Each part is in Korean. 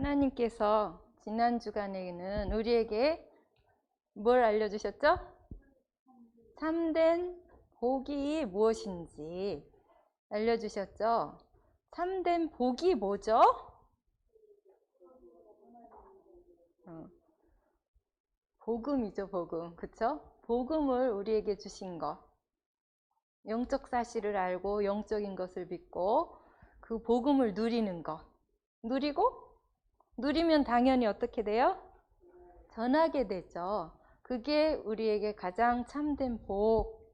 하나님께서 지난 주간에는 우리에게 뭘 알려주셨죠? 참된 복이 무엇인지 알려주셨죠? 참된 복이 뭐죠? 복음이죠, 복음. 그쵸? 복음을 우리에게 주신 것. 영적 사실을 알고 영적인 것을 믿고 그 복음을 누리는 것. 누리면 당연히 어떻게 돼요? 전하게 되죠. 그게 우리에게 가장 참된 복.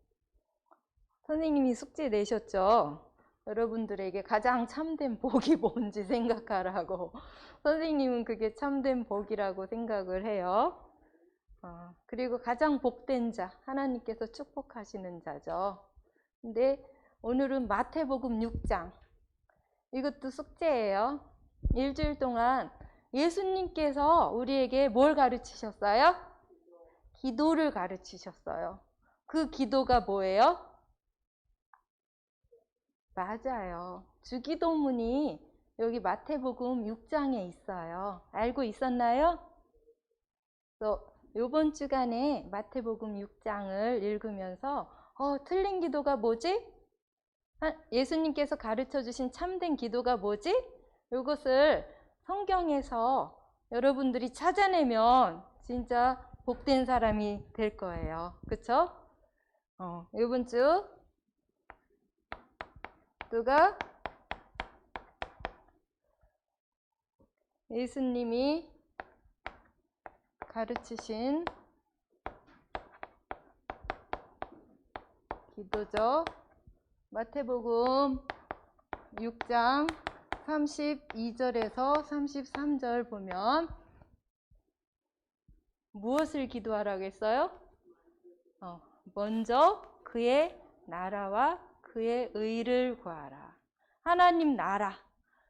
선생님이 숙제 내셨죠? 여러분들에게 가장 참된 복이 뭔지 생각하라고. 선생님은 그게 참된 복이라고 생각을 해요. 그리고 가장 복된 자, 하나님께서 축복하시는 자죠. 근데 오늘은 마태복음 6장. 이것도 숙제예요. 일주일 동안 예수님께서 우리에게 뭘 가르치셨어요? 기도를 가르치셨어요. 그 기도가 뭐예요? 맞아요. 주기도문이 여기 마태복음 6장에 있어요. 알고 있었나요? 이번 주간에 마태복음 6장을 읽으면서 틀린 기도가 뭐지? 예수님께서 가르쳐 주신 참된 기도가 뭐지? 이것을 성경에서 여러분들이 찾아내면 진짜 복된 사람이 될 거예요. 그쵸? 이번 주 누가 예수님이 가르치신 기도죠. 마태복음 6장 32절에서 33절 보면 무엇을 기도하라고 했어요? 먼저 그의 나라와 그의 의를 구하라. 하나님 나라,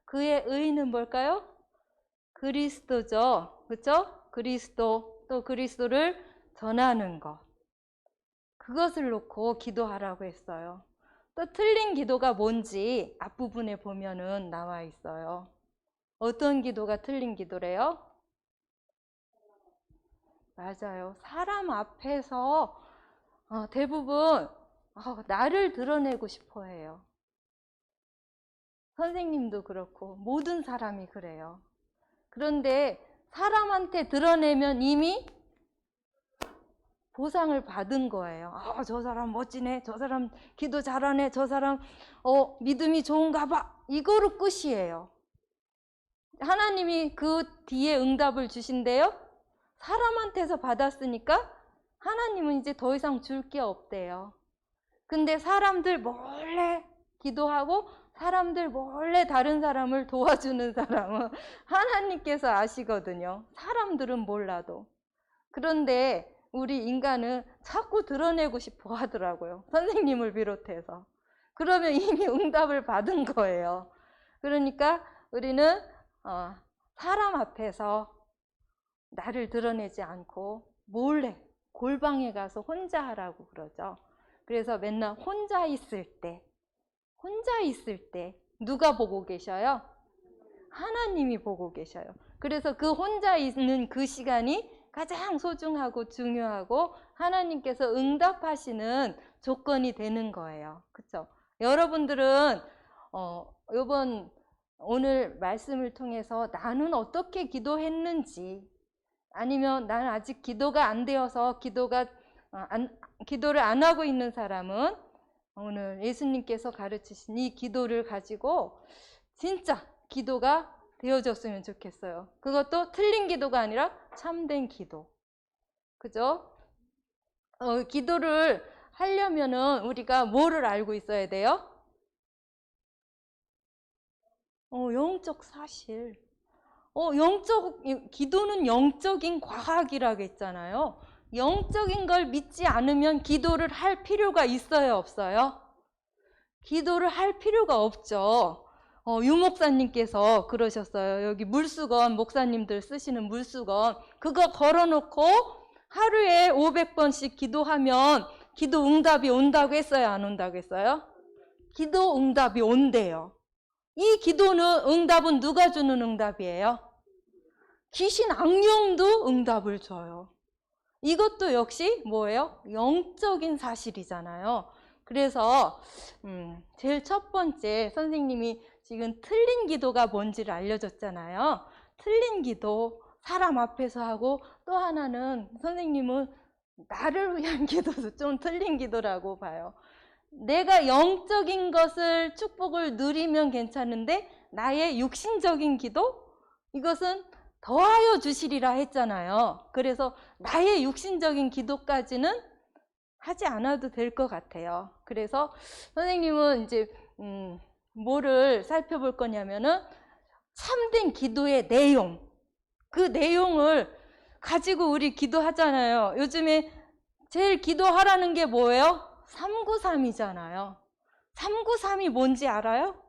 그의 의는 뭘까요? 그리스도죠. 그렇죠? 그리스도, 또 그리스도를 전하는 것. 그것을 놓고 기도하라고 했어요. 또 틀린 기도가 뭔지 앞부분에 보면은 나와 있어요. 어떤 기도가 틀린 기도래요? 맞아요. 사람 앞에서 대부분 나를 드러내고 싶어 해요. 선생님도 그렇고 모든 사람이 그래요. 그런데 사람한테 드러내면 이미 보상을 받은 거예요. 저 사람 멋지네. 저 사람 기도 잘하네. 저 사람 믿음이 좋은가 봐. 이거로 끝이에요. 하나님이 그 뒤에 응답을 주신대요. 사람한테서 받았으니까 하나님은 이제 더 이상 줄 게 없대요. 근데 사람들 몰래 기도하고 사람들 몰래 다른 사람을 도와주는 사람은 하나님께서 아시거든요. 사람들은 몰라도. 그런데 우리 인간은 자꾸 드러내고 싶어 하더라고요. 선생님을 비롯해서. 그러면 이미 응답을 받은 거예요. 그러니까 우리는 사람 앞에서 나를 드러내지 않고 몰래 골방에 가서 혼자 하라고 그러죠. 그래서 맨날 혼자 있을 때 누가 보고 계셔요? 하나님이 보고 계셔요. 그래서 그 혼자 있는 그 시간이 가장 소중하고 중요하고 하나님께서 응답하시는 조건이 되는 거예요. 그렇죠? 여러분들은 오늘 말씀을 통해서 나는 어떻게 기도했는지, 아니면 나는 아직 기도가 안 되어서 기도를 안 하고 있는 사람은 오늘 예수님께서 가르치신 이 기도를 가지고 진짜 기도가 되어졌으면 좋겠어요. 그것도 틀린 기도가 아니라 참된 기도. 그죠? 기도를 하려면은 우리가 뭐를 알고 있어야 돼요? 영적 사실. 기도는 영적인 과학이라고 했잖아요. 영적인 걸 믿지 않으면 기도를 할 필요가 있어요, 없어요? 기도를 할 필요가 없죠. 유 목사님께서 그러셨어요. 여기 물수건, 목사님들 쓰시는 물수건, 그거 걸어놓고 하루에 500번씩 기도하면 기도 응답이 온다고 했어요, 안 온다고 했어요? 기도 응답이 온대요. 이 기도는 응답은 누가 주는 응답이에요? 귀신 악령도 응답을 줘요. 이것도 역시 뭐예요? 영적인 사실이잖아요. 그래서 제일 첫 번째 선생님이 지금 틀린 기도가 뭔지를 알려줬잖아요. 틀린 기도, 사람 앞에서 하고, 또 하나는 선생님은 나를 위한 기도도 좀 틀린 기도라고 봐요. 내가 영적인 것을, 축복을 누리면 괜찮은데 나의 육신적인 기도? 이것은 더하여 주시리라 했잖아요. 그래서 나의 육신적인 기도까지는 하지 않아도 될 것 같아요. 그래서 선생님은 이제 뭐를 살펴볼 거냐면은 참된 기도의 내용, 그 내용을 가지고 우리 기도하잖아요. 요즘에 제일 기도하라는 게 뭐예요? 393이잖아요. 393이 뭔지 알아요?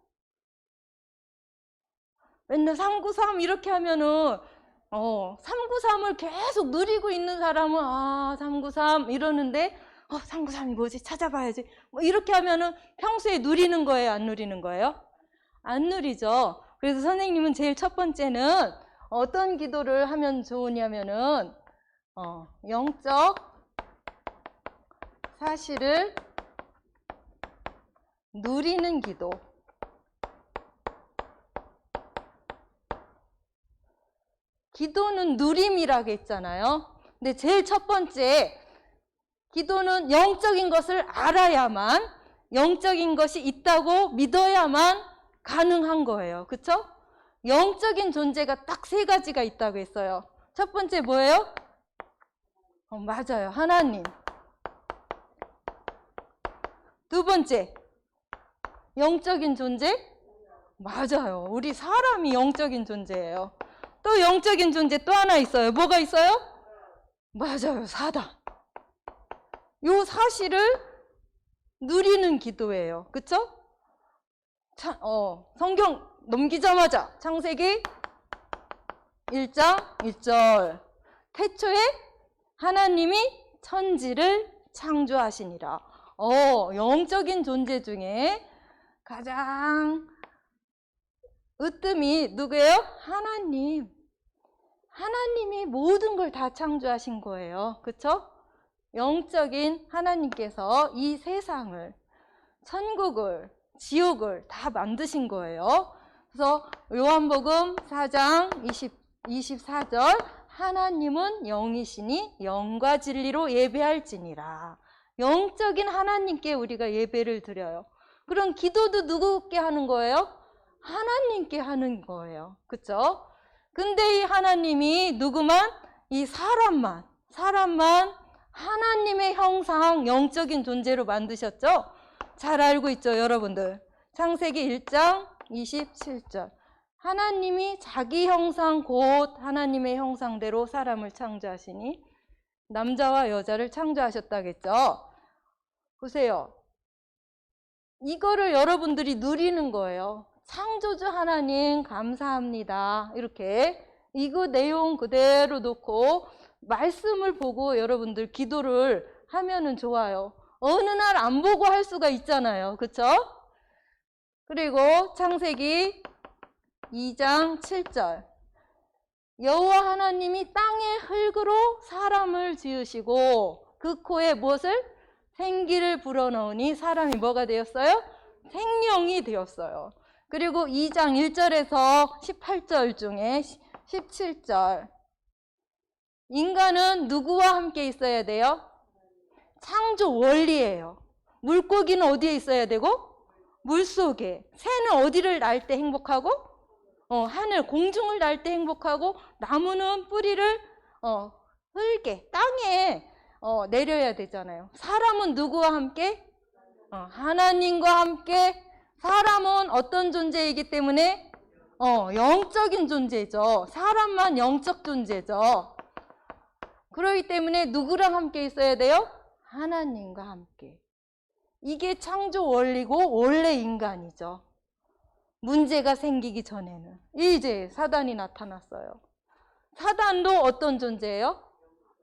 맨날 393 이렇게 하면은 393을 계속 누리고 있는 사람은 393 이러는데 393이 뭐지? 찾아봐야지. 뭐 이렇게 하면은 평소에 누리는 거예요? 안 누리는 거예요? 안 누리죠. 그래서 선생님은 제일 첫 번째는 어떤 기도를 하면 좋으냐면은 영적 사실을 누리는 기도. 기도는 누림이라고 했잖아요. 근데 제일 첫 번째, 기도는 영적인 것을 알아야만, 영적인 것이 있다고 믿어야만 가능한 거예요. 그쵸? 영적인 존재가 딱 세 가지가 있다고 했어요. 첫 번째 뭐예요? 맞아요. 하나님. 두 번째, 영적인 존재? 맞아요. 우리 사람이 영적인 존재예요. 또 영적인 존재 또 하나 있어요. 뭐가 있어요? 맞아요. 사단. 요 사실을 누리는 기도예요. 그쵸? 성경 넘기자마자 창세기 1장 1절. 태초에 하나님이 천지를 창조하시니라. 영적인 존재 중에 가장 으뜸이 누구예요? 하나님. 하나님이 모든 걸 다 창조하신 거예요. 그쵸? 영적인 하나님께서 이 세상을, 천국을, 지옥을 다 만드신 거예요. 그래서 요한복음 4장 24절 하나님은 영이시니 영과 진리로 예배할지니라. 영적인 하나님께 우리가 예배를 드려요. 그럼 기도도 누구께 하는 거예요? 하나님께 하는 거예요. 그쵸? 근데 이 하나님이 누구만? 이 사람만 하나님의 형상, 영적인 존재로 만드셨죠? 잘 알고 있죠, 여러분들? 창세기 1장 27절. 하나님이 자기 형상 곧 하나님의 형상대로 사람을 창조하시니 남자와 여자를 창조하셨다겠죠? 보세요. 이거를 여러분들이 누리는 거예요. 창조주 하나님 감사합니다. 이렇게 이거 내용 그대로 놓고 말씀을 보고 여러분들 기도를 하면은 좋아요. 어느 날 안 보고 할 수가 있잖아요. 그쵸? 그리고 창세기 2장 7절. 여호와 하나님이 땅의 흙으로 사람을 지으시고 그 코에 무엇을? 생기를 불어넣으니 사람이 뭐가 되었어요? 생명이 되었어요. 그리고 2장 1절에서 18절 중에 17절. 인간은 누구와 함께 있어야 돼요? 창조 원리예요. 물고기는 어디에 있어야 되고? 물속에. 새는 어디를 날 때 행복하고? 하늘, 공중을 날 때 행복하고, 나무는 뿌리를 흙에, 땅에 내려야 되잖아요. 사람은 누구와 함께? 하나님과 함께. 사람은 어떤 존재이기 때문에? 영적인 존재죠. 사람만 영적 존재죠. 그렇기 때문에 누구랑 함께 있어야 돼요? 하나님과 함께. 이게 창조 원리고 원래 인간이죠. 문제가 생기기 전에는. 이제 사단이 나타났어요. 사단도 어떤 존재예요?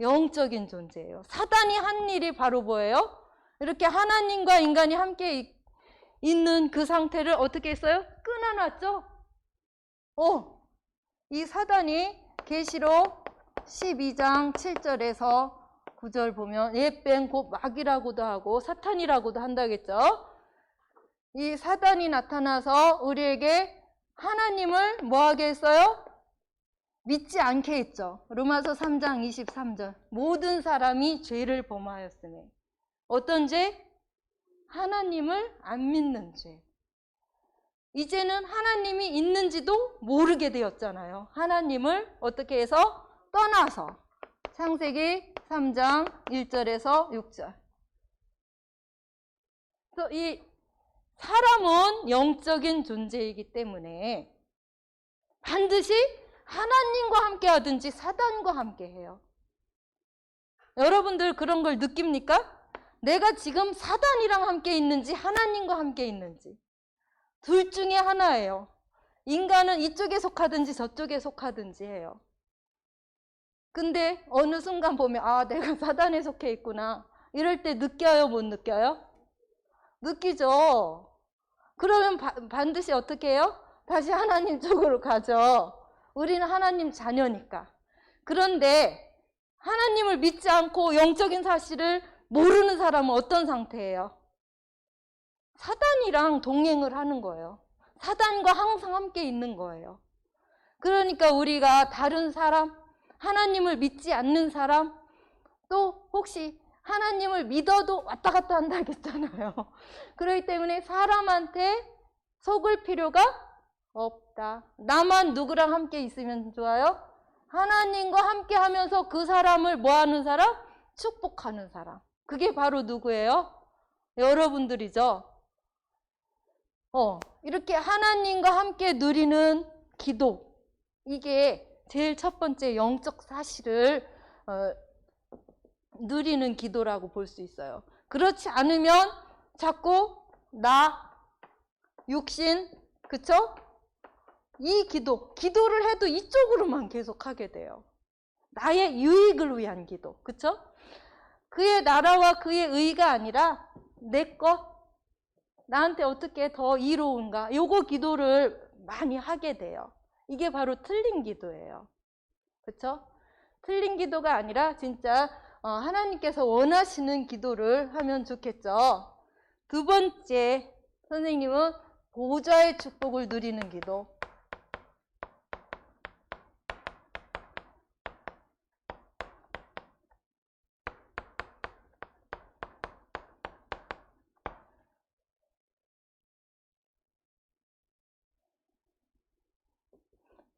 영적인 존재예요. 사단이 한 일이 바로 뭐예요? 이렇게 하나님과 인간이 함께 있는 그 상태를 어떻게 했어요? 끊어놨죠? 이 사단이 계시록 12장 7절에서 9절 보면 예뱀 곧 마귀라고도 하고 사탄이라고도 한다겠죠. 이 사단이 나타나서 우리에게 하나님을 뭐하게 했어요? 믿지 않게 했죠. 로마서 3장 23절 모든 사람이 죄를 범하였으니 어떤 죄? 하나님을 안 믿는 죄. 이제는 하나님이 있는지도 모르게 되었잖아요. 하나님을 어떻게 해서? 떠나서. 창세기 3장 1절에서 6절. 그래서 이 사람은 영적인 존재이기 때문에 반드시 하나님과 함께 하든지 사단과 함께 해요. 여러분들 그런 걸 느낍니까? 내가 지금 사단이랑 함께 있는지 하나님과 함께 있는지. 둘 중에 하나예요. 인간은 이쪽에 속하든지 저쪽에 속하든지 해요. 근데 어느 순간 보면 아, 내가 사단에 속해 있구나. 이럴 때 느껴요, 못 느껴요? 느끼죠. 그러면 반드시 어떻게 해요? 다시 하나님 쪽으로 가죠. 우리는 하나님 자녀니까. 그런데 하나님을 믿지 않고 영적인 사실을 모르는 사람은 어떤 상태예요? 사단이랑 동행을 하는 거예요. 사단과 항상 함께 있는 거예요. 그러니까 우리가 다른 사람, 하나님을 믿지 않는 사람, 또 혹시 하나님을 믿어도 왔다 갔다 한다 했잖아요. 그렇기 때문에 사람한테 속을 필요가 없다. 나만 누구랑 함께 있으면 좋아요? 하나님과 함께 하면서 그 사람을 뭐 하는 사람? 축복하는 사람. 그게 바로 누구예요? 여러분들이죠. 이렇게 하나님과 함께 누리는 기도. 이게 제일 첫 번째 영적 사실을 누리는 기도라고 볼 수 있어요. 그렇지 않으면 자꾸 나, 육신, 그쵸? 이 기도를 해도 이쪽으로만 계속 하게 돼요. 나의 유익을 위한 기도, 그쵸? 그의 나라와 그의 의가 아니라 내 것, 나한테 어떻게 더 이로운가, 요거 기도를 많이 하게 돼요. 이게 바로 틀린 기도예요. 그쵸? 틀린 기도가 아니라 진짜 하나님께서 원하시는 기도를 하면 좋겠죠. 두 번째, 선생님은 보좌의 축복을 누리는 기도.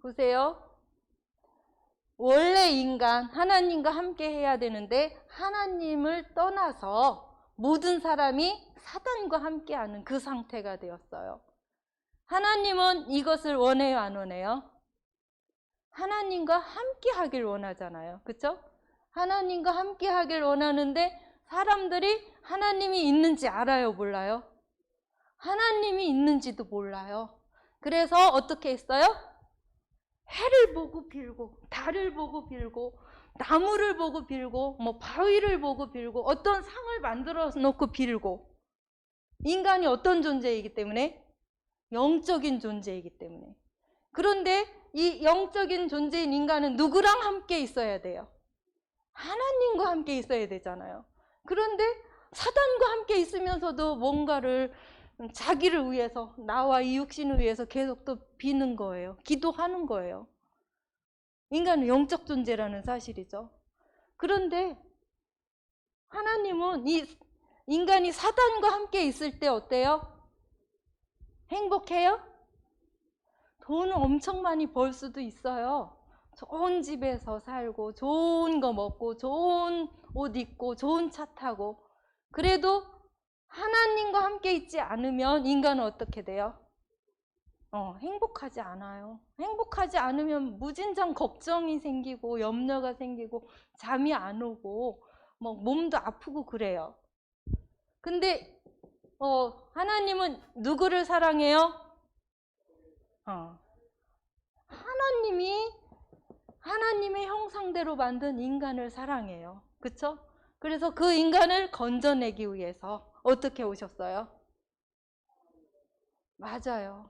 보세요. 원래 인간, 하나님과 함께 해야 되는데 하나님을 떠나서 모든 사람이 사단과 함께하는 그 상태가 되었어요. 하나님은 이것을 원해요, 안 원해요? 하나님과 함께하길 원하잖아요. 그렇죠? 하나님과 함께하길 원하는데 사람들이 하나님이 있는지 알아요, 몰라요? 하나님이 있는지도 몰라요. 그래서 어떻게 했어요? 해를 보고 빌고, 달을 보고 빌고, 나무를 보고 빌고, 바위를 보고 빌고, 어떤 상을 만들어 놓고 빌고. 인간이 어떤 존재이기 때문에? 영적인 존재이기 때문에. 그런데 이 영적인 존재인 인간은 누구랑 함께 있어야 돼요? 하나님과 함께 있어야 되잖아요. 그런데 사단과 함께 있으면서도 뭔가를 자기를 위해서, 나와 이 육신을 위해서 계속 또 비는 거예요. 기도하는 거예요. 인간은 영적 존재라는 사실이죠. 그런데 하나님은 이 인간이 사단과 함께 있을 때 어때요? 행복해요? 돈을 엄청 많이 벌 수도 있어요. 좋은 집에서 살고, 좋은 거 먹고, 좋은 옷 입고, 좋은 차 타고. 그래도 하나님과 함께 있지 않으면 인간은 어떻게 돼요? 행복하지 않아요. 행복하지 않으면 무진장 걱정이 생기고 염려가 생기고 잠이 안 오고 몸도 아프고 그래요. 근데 하나님은 누구를 사랑해요? 하나님의 형상대로 만든 인간을 사랑해요. 그쵸? 그래서 그 인간을 건져내기 위해서 어떻게 오셨어요? 맞아요.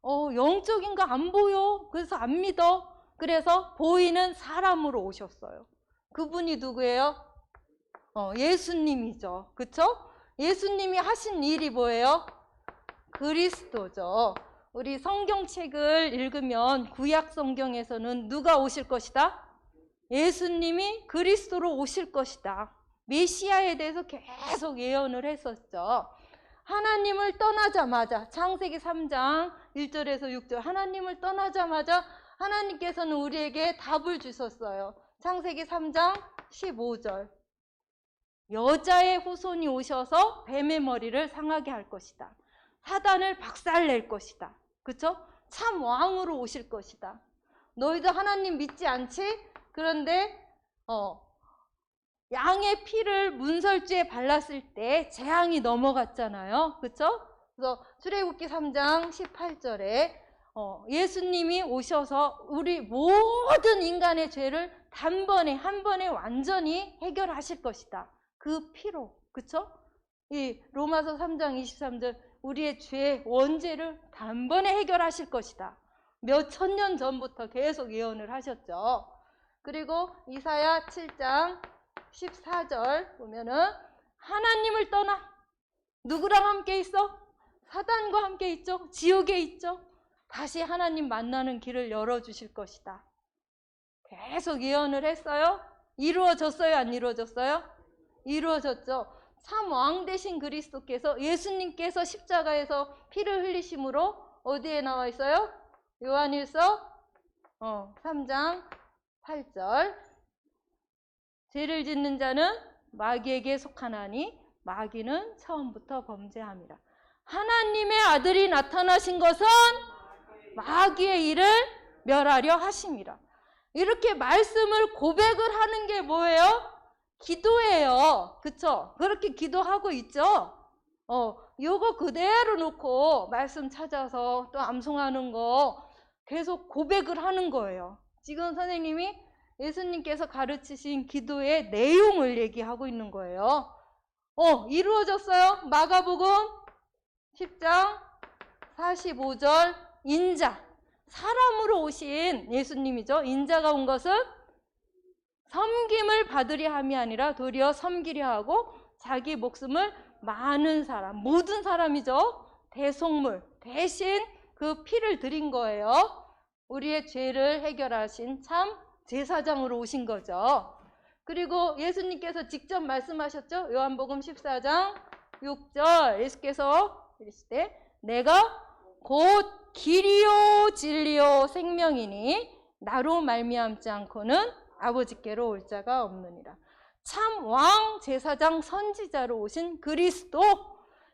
영적인 거 안 보여. 그래서 안 믿어. 그래서 보이는 사람으로 오셨어요. 그분이 누구예요? 예수님이죠. 그쵸? 예수님이 하신 일이 뭐예요? 그리스도죠. 우리 성경책을 읽으면 구약 성경에서는 누가 오실 것이다? 예수님이 그리스도로 오실 것이다. 메시아에 대해서 계속 예언을 했었죠. 하나님을 떠나자마자 창세기 3장 1절에서 6절 하나님을 떠나자마자 하나님께서는 우리에게 답을 주셨어요. 창세기 3장 15절 여자의 후손이 오셔서 뱀의 머리를 상하게 할 것이다. 사단을 박살낼 것이다. 그쵸? 참 왕으로 오실 것이다. 너희도 하나님 믿지 않지? 그런데 양의 피를 문설주에 발랐을 때 재앙이 넘어갔잖아요. 그쵸? 그래서 출애굽기 3장 18절에 예수님이 오셔서 우리 모든 인간의 죄를 단번에 한 번에 완전히 해결하실 것이다. 그 피로. 그쵸? 이 로마서 3장 23절 우리의 죄 원죄를 단번에 해결하실 것이다. 몇 천 년 전부터 계속 예언을 하셨죠. 그리고 이사야 7장 14절 보면은 하나님을 떠나 누구랑 함께 있어? 사단과 함께 있죠. 지옥에 있죠. 다시 하나님 만나는 길을 열어주실 것이다. 계속 예언을 했어요. 이루어졌어요? 안 이루어졌어요? 이루어졌죠. 참 왕 되신 그리스도께서 예수님께서 십자가에서 피를 흘리심으로 어디에 나와 있어요? 요한일서 3장 8절 죄를 짓는 자는 마귀에게 속하나니 마귀는 처음부터 범죄함이라. 하나님의 아들이 나타나신 것은 마귀의 일을 멸하려 하심이라. 이렇게 말씀을 고백을 하는 게 뭐예요? 기도예요. 그쵸? 그렇게 기도하고 있죠? 요거 그대로 놓고 말씀 찾아서 또 암송하는 거 계속 고백을 하는 거예요. 지금 선생님이 예수님께서 가르치신 기도의 내용을 얘기하고 있는 거예요. 이루어졌어요. 마가복음 10장 45절 인자, 사람으로 오신 예수님이죠. 인자가 온 것은 섬김을 받으려 함이 아니라 도리어 섬기려 하고 자기 목숨을 많은 사람, 모든 사람이죠. 대속물, 대신 그 피를 드린 거예요. 우리의 죄를 해결하신 참 제사장으로 오신 거죠. 그리고 예수님께서 직접 말씀하셨죠. 요한복음 14장 6절 예수께서 이르시되 내가 곧 길이요 진리요 생명이니 나로 말미암지 않고는 아버지께로 올 자가 없느니라. 참 왕 제사장 선지자로 오신 그리스도,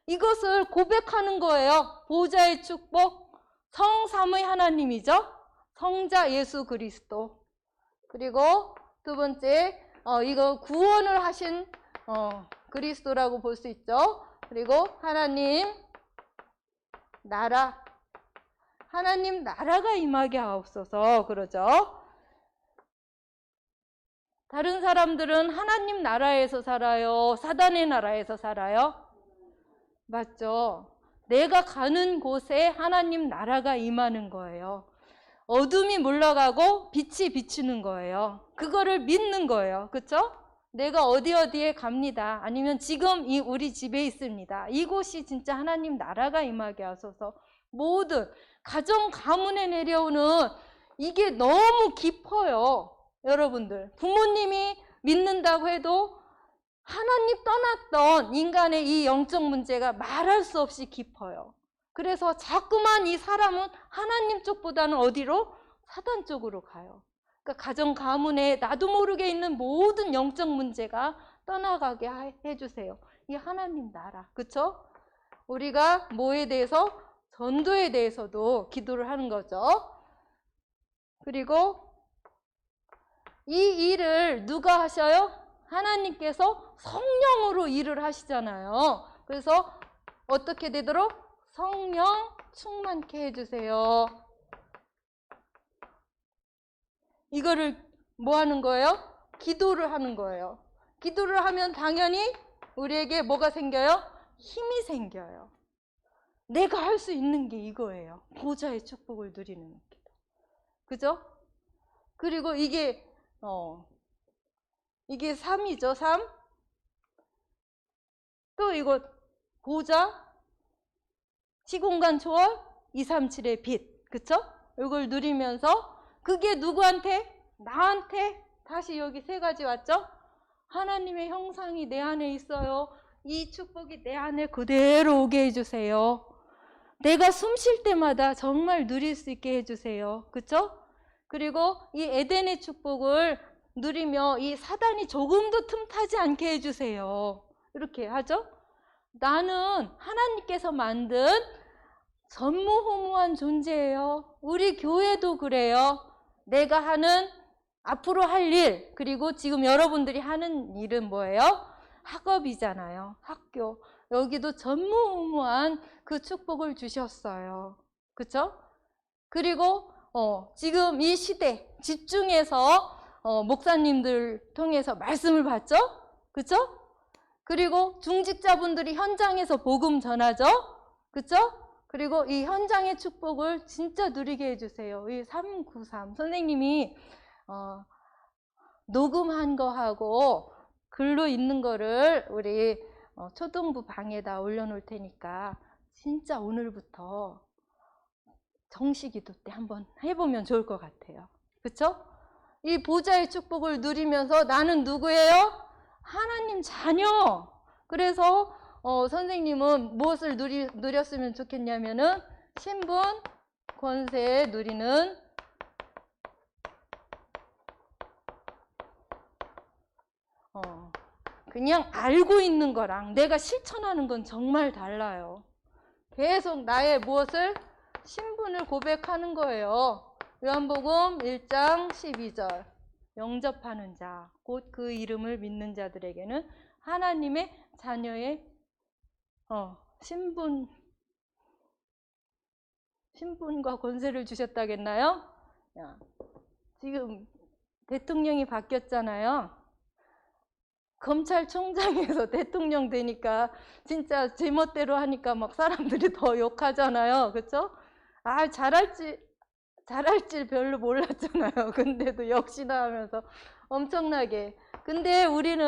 이것을 고백하는 거예요. 보좌의 축복, 성삼의 하나님이죠. 성자 예수 그리스도. 그리고 두 번째 이거 구원을 하신 그리스도라고 볼 수 있죠. 그리고 하나님 나라, 하나님 나라가 임하게 하옵소서 그러죠. 다른 사람들은 하나님 나라에서 살아요? 사단의 나라에서 살아요? 맞죠? 내가 가는 곳에 하나님 나라가 임하는 거예요. 어둠이 물러가고 빛이 비추는 거예요. 그거를 믿는 거예요. 그렇죠? 내가 어디에 갑니다. 아니면 지금 우리 집에 있습니다. 이곳이 진짜 하나님 나라가 임하게 하소서. 모든 가정 가문에 내려오는 이게 너무 깊어요. 여러분들, 부모님이 믿는다고 해도 하나님 떠났던 인간의 이 영적 문제가 말할 수 없이 깊어요. 그래서 자꾸만 이 사람은 하나님 쪽보다는 어디로? 사단 쪽으로 가요. 그러니까 가정 가문에 나도 모르게 있는 모든 영적 문제가 떠나가게 해주세요. 이 하나님 나라, 그렇죠? 우리가 뭐에 대해서? 전도에 대해서도 기도를 하는 거죠. 그리고 이 일을 누가 하셔요? 하나님께서 성령으로 일을 하시잖아요. 그래서 어떻게 되도록? 성령 충만케 해주세요. 이거를 뭐 하는 거예요? 기도를 하는 거예요. 기도를 하면 당연히 우리에게 뭐가 생겨요? 힘이 생겨요. 내가 할 수 있는 게 이거예요. 보좌의 축복을 누리는 기도. 그죠? 그리고 이게 3이죠. 3. 또 이거 보좌, 시공간 초월, 237의 빛. 그쵸? 이걸 누리면서 그게 누구한테? 나한테 다시 여기 3가지 왔죠? 하나님의 형상이 내 안에 있어요. 이 축복이 내 안에 그대로 오게 해주세요. 내가 숨 쉴 때마다 정말 누릴 수 있게 해주세요. 그쵸? 그리고 이 에덴의 축복을 누리며 이 사단이 조금도 틈타지 않게 해주세요. 이렇게 하죠? 나는 하나님께서 만든 전무후무한 존재예요. 우리 교회도 그래요. 내가 하는 앞으로 할 일, 그리고 지금 여러분들이 하는 일은 뭐예요? 학업이잖아요. 학교. 여기도 전무후무한 그 축복을 주셨어요. 그쵸? 그리고 지금 이 시대 집중해서 목사님들 통해서 말씀을 받죠? 그쵸? 그리고 중직자분들이 현장에서 복음 전하죠? 그쵸? 그리고 이 현장의 축복을 진짜 누리게 해주세요. 이 393 선생님이 녹음한 거하고 글로 있는 거를 우리 초등부 방에다 올려놓을 테니까 진짜 오늘부터 정시기도 때 한번 해보면 좋을 것 같아요. 그쵸? 이 보좌의 축복을 누리면서 나는 누구예요? 하나님 자녀. 그래서 선생님은 무엇을 누렸으면 좋겠냐면은 신분, 권세 누리는 그냥 알고 있는 거랑 내가 실천하는 건 정말 달라요. 계속 나의 무엇을? 신분을 고백하는 거예요. 요한복음 1장 12절. 영접하는 자, 곧 그 이름을 믿는 자들에게는 하나님의 자녀의 신분과 권세를 주셨다겠나요? 지금 대통령이 바뀌었잖아요. 검찰총장에서 대통령 되니까 진짜 제멋대로 하니까 막 사람들이 더 욕하잖아요. 그렇죠? 잘할 줄 별로 몰랐잖아요. 근데도 역시나 하면서 엄청나게. 근데 우리는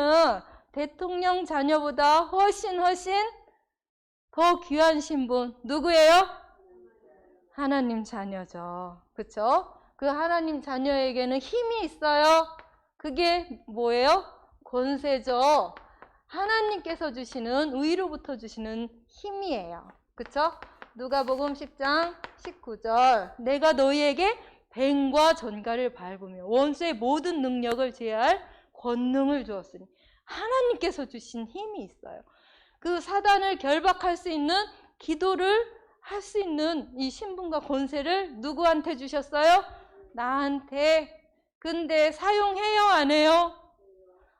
대통령 자녀보다 훨씬 더 귀한 신분. 누구예요? 하나님 자녀죠. 그렇죠? 그 하나님 자녀에게는 힘이 있어요. 그게 뭐예요? 권세죠. 하나님께서 주시는, 위로부터 주시는 힘이에요. 그쵸? 누가복음 10장 19절. 내가 너희에게 뱀과 전갈을 밟으며 원수의 모든 능력을 제할 권능을 주었으니 하나님께서 주신 힘이 있어요. 그 사단을 결박할 수 있는 기도를 할 수 있는 이 신분과 권세를 누구한테 주셨어요? 나한테. 근데 사용해요, 안 해요?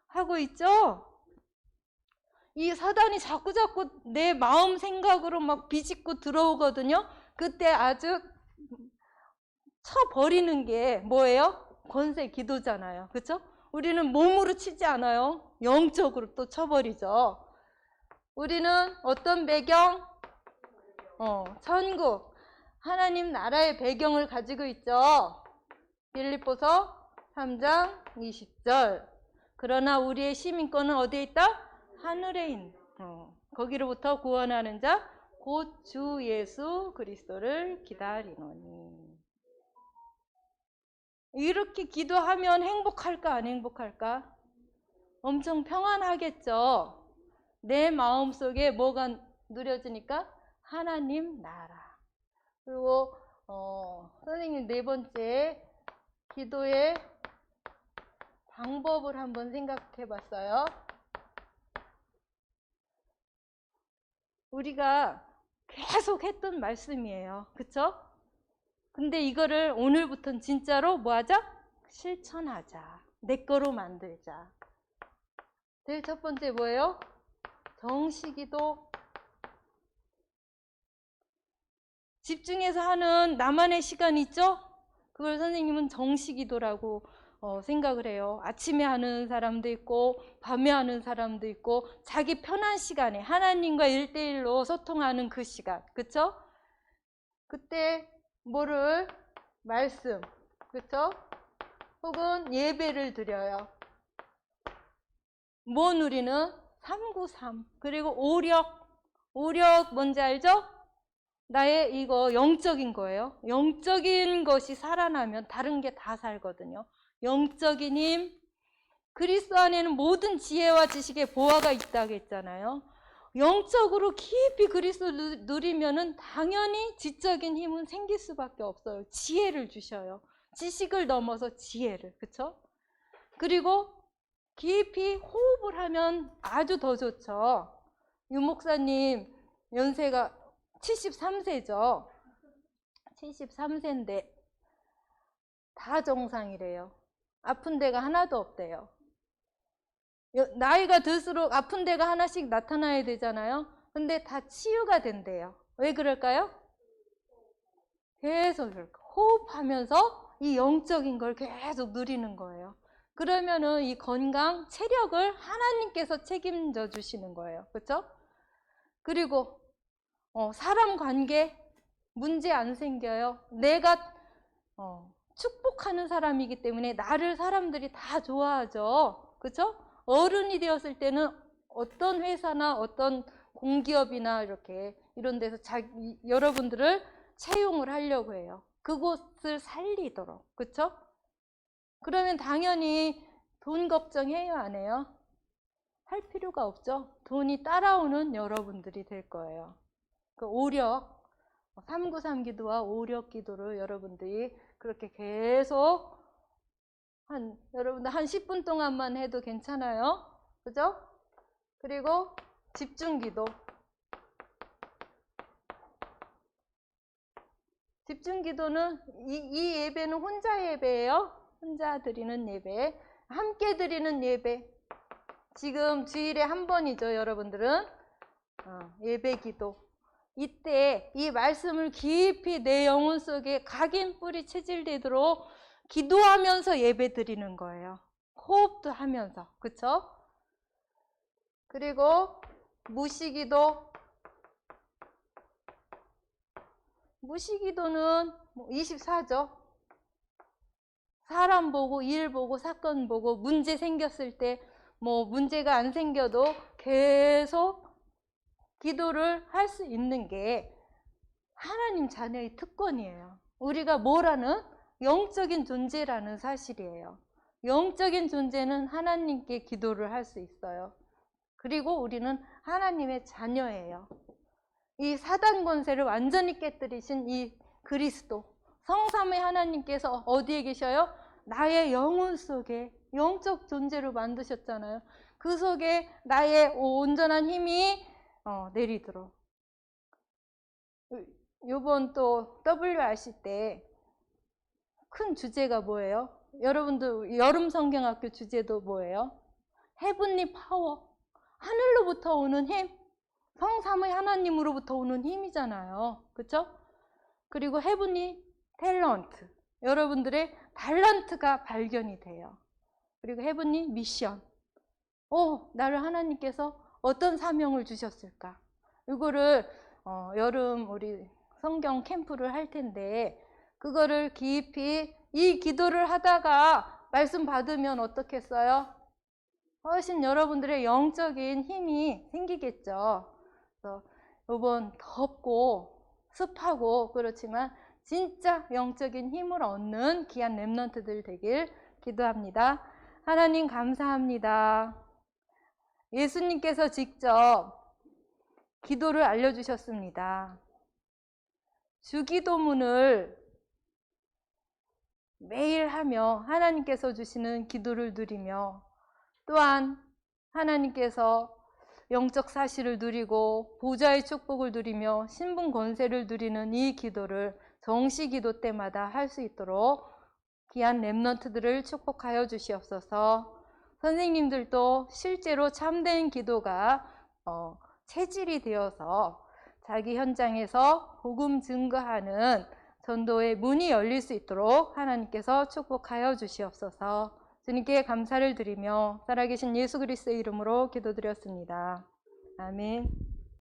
하고 있죠? 이 사단이 자꾸 내 마음 생각으로 막 비집고 들어오거든요. 그때 아주 쳐버리는 게 뭐예요? 권세 기도잖아요. 그렇죠? 우리는 몸으로 치지 않아요. 영적으로 또 쳐버리죠. 우리는 어떤 배경? 천국. 하나님 나라의 배경을 가지고 있죠. 빌립보서 3장 20절. 그러나 우리의 시민권은 어디에 있다? 하늘에 있는. 거기로부터 구원하는 자, 곧 주 예수 그리스도를 기다리노니. 이렇게 기도하면 행복할까, 안 행복할까? 엄청 평안하겠죠. 내 마음속에 뭐가 누려지니까? 하나님 나라. 그리고 선생님 4번째 기도의 방법을 한번 생각해 봤어요. 우리가 계속 했던 말씀이에요. 그쵸? 근데 이거를 오늘부터는 진짜로 뭐 하자? 실천하자. 내 거로 만들자. 제일 첫 번째 뭐예요? 정시기도. 집중해서 하는 나만의 시간 있죠? 그걸 선생님은 정시기도라고 생각을 해요. 아침에 하는 사람도 있고 밤에 하는 사람도 있고 자기 편한 시간에 하나님과 1대1로 소통하는 그 시간. 그쵸? 그때 뭐를? 말씀. 그쵸? 혹은 예배를 드려요. 뭐 누리는? 393. 그리고 오력 뭔지 알죠? 나의 이거 영적인 거예요. 영적인 것이 살아나면 다른 게 다 살거든요. 영적인 힘, 그리스도 안에는 모든 지혜와 지식의 보화가 있다고 했잖아요. 영적으로 깊이 그리스도를 누리면은 당연히 지적인 힘은 생길 수밖에 없어요. 지혜를 주셔요. 지식을 넘어서 지혜를, 그쵸? 그리고 깊이 호흡을 하면 아주 더 좋죠. 유 목사님 연세가 73세죠. 73세인데 다 정상이래요. 아픈 데가 하나도 없대요. 나이가 들수록 아픈 데가 하나씩 나타나야 되잖아요. 근데 다 치유가 된대요. 왜 그럴까요? 계속 호흡하면서 이 영적인 걸 계속 누리는 거예요. 그러면은 이 건강, 체력을 하나님께서 책임져 주시는 거예요. 그렇죠? 그리고 사람 관계 문제 안 생겨요. 내가 축복하는 사람이기 때문에 나를 사람들이 다 좋아하죠. 그렇죠? 어른이 되었을 때는 어떤 회사나 어떤 공기업이나 이런 데서 여러분들을 채용을 하려고 해요. 그곳을 살리도록. 그렇죠? 그러면 당연히 돈 걱정해요, 안 해요? 할 필요가 없죠. 돈이 따라오는 여러분들이 될 거예요. 그 오력, 393 기도와 오력 기도를 여러분들이 그렇게 계속 여러분들 한 10분 동안만 해도 괜찮아요. 그죠? 그리고 집중 기도. 집중 기도는 이 예배는 혼자 예배예요. 혼자 드리는 예배. 함께 드리는 예배. 지금 주일에 한 번이죠, 여러분들은. 예배 기도. 이때 이 말씀을 깊이 내 영혼 속에 각인 뿌리 체질되도록 기도하면서 예배 드리는 거예요. 호흡도 하면서. 그쵸? 그리고 무시기도. 무시기도는 24죠. 사람 보고 일 보고 사건 보고 문제 생겼을 때 문제가 안 생겨도 계속 기도를 할 수 있는 게 하나님 자녀의 특권이에요. 우리가 뭐라는? 영적인 존재라는 사실이에요. 영적인 존재는 하나님께 기도를 할 수 있어요. 그리고 우리는 하나님의 자녀예요. 이 사단 권세를 완전히 깨뜨리신 이 그리스도 성삼의 하나님께서 어디에 계셔요? 나의 영혼 속에 영적 존재로 만드셨잖아요. 그 속에 나의 온전한 힘이 내리도록. 요번 또 WRC 때 큰 주제가 뭐예요? 여러분들 여름 성경학교 주제도 뭐예요? 헤븐리 파워. 하늘로부터 오는 힘. 성삼의 하나님으로부터 오는 힘이잖아요. 그렇죠? 그리고 헤븐리 탤런트. 여러분들의 달란트가 발견이 돼요. 그리고 헤븐리 미션. 나를 하나님께서 어떤 사명을 주셨을까? 이거를 여름 우리 성경 캠프를 할 텐데 그거를 깊이 이 기도를 하다가 말씀 받으면 어떻겠어요? 훨씬 여러분들의 영적인 힘이 생기겠죠. 그래서 이번 덥고 습하고 그렇지만 진짜 영적인 힘을 얻는 귀한 렘넌트들 되길 기도합니다. 하나님 감사합니다. 예수님께서 직접 기도를 알려주셨습니다. 주기도문을 매일 하며 하나님께서 주시는 기도를 누리며 또한 하나님께서 영적 사실을 누리고 보좌의 축복을 누리며 신분 권세를 누리는 이 기도를 정시 기도 때마다 할 수 있도록 귀한 렘넌트들을 축복하여 주시옵소서. 선생님들도 실제로 참된 기도가 체질이 되어서 자기 현장에서 복음 증거하는 전도의 문이 열릴 수 있도록 하나님께서 축복하여 주시옵소서. 주님께 감사를 드리며 살아계신 예수 그리스도의 이름으로 기도드렸습니다. 아멘.